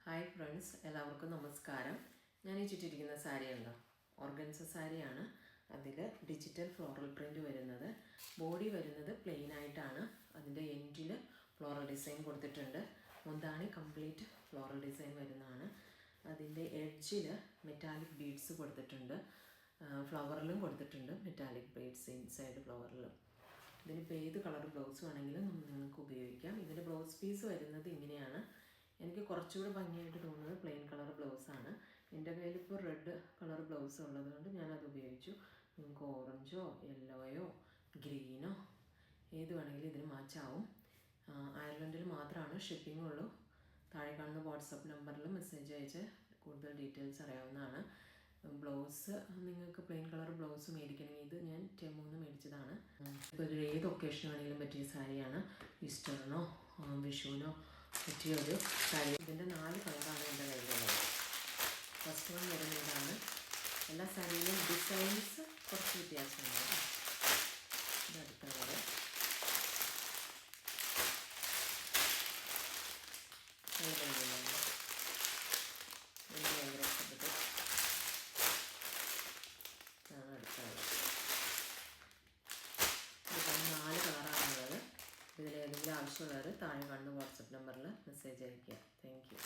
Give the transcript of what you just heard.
Hi friends, എല്ലാവർക്കും നമസ്കാരം. ഞാൻ ഈ ചുറ്റിരിക്കുന്ന സാരി ഉണ്ടോ, ഓർഗൻസ സാരിയാണ്. അതിൽ ഡിജിറ്റൽ ഫ്ലോറൽ പ്രിൻ്റ് വരുന്നത്. ബോഡി വരുന്നത് പ്ലെയിൻ ആയിട്ടാണ്. അതിൻ്റെ എൻഡിൽ ഫ്ലോറൽ ഡിസൈൻ കൊടുത്തിട്ടുണ്ട്. മുന്താണി കംപ്ലീറ്റ് ഫ്ലോറൽ ഡിസൈൻ വരുന്നതാണ്. അതിൻ്റെ എഡ്ജിൽ മെറ്റാലിക് ബീഡ്സ് കൊടുത്തിട്ടുണ്ട്. ഫ്ലവറിലും കൊടുത്തിട്ടുണ്ട് മെറ്റാലിക് ബീഡ്സ് ഇൻസൈഡ് ഫ്ലവറിലും. ഇതിനിപ്പോൾ ഏത് കളർ ബ്ലൗസ് വേണമെങ്കിലും നിങ്ങൾക്ക് ഉപയോഗിക്കാം. ഇതിൻ്റെ ബ്ലൗസ് പീസ് വരുന്നത് ഇങ്ങനെയാണ്. എനിക്ക് കുറച്ചുകൂടി ഭംഗിയായിട്ട് തോന്നുന്നത് പ്ലെയിൻ കളർ ബ്ലൗസാണ്. എൻ്റെ കയ്യിൽ ഇപ്പോൾ റെഡ് കളർ ബ്ലൗസ് ഉള്ളതുകൊണ്ട് ഞാനത് ഉപയോഗിച്ചു. നിങ്ങൾക്ക് ഓറഞ്ചോ യെല്ലോയോ ഗ്രീനോ ഏത് വേണമെങ്കിലും ഇതിന് മാച്ചാവും. അയർലൻഡിൽ മാത്രമാണ് ഷിപ്പിംഗ് ഉള്ളൂ. താഴെ കാണുന്ന വാട്സപ്പ് നമ്പറിൽ മെസ്സേജ് അയച്ച് കൂടുതൽ ഡീറ്റെയിൽസ് അറിയാവുന്നതാണ്. ബ്ലൗസ് നിങ്ങൾക്ക് പ്ലെയിൻ കളർ ബ്ലൗസ് മേടിക്കണമെങ്കിൽ ഇത് ഞാൻ ടെമൂന്ന് മേടിച്ചതാണ്. ഇപ്പോൾ ഇതിൽ ഏത് ഒക്കേഷൻ വേണമെങ്കിലും പറ്റിയ സാരിയാണ്. ഈസ്റ്ററിനോ വിഷുവിനോ പറ്റിയൊരു സാരി. ഇതിൻ്റെ 4 കളറാണ് എൻ്റെ കയ്യിലുള്ളത്. ഫസ്റ്റ് വൺ വരുന്ന ഇതാണ്. എല്ലാ സാരിയിലും ഡിസൈൻസ് കുറച്ച് വ്യത്യാസമുണ്ട്. ഇത് അടുത്ത കളർ. എനിക്ക് ഭയങ്കര ഇഷ്ടപ്പെട്ടു. ഇതാണ് അടുത്ത കളർ. ഇതിപ്പോൾ 4 കളറാണുള്ളത്. ഇതിലേതെങ്കിലും ആവശ്യമുള്ളവർ താഴെ കാണുന്ന വാട്സപ്പ് നമ്പറിൽ മെസ്സേജ് അയയ്ക്കുക. Thank you.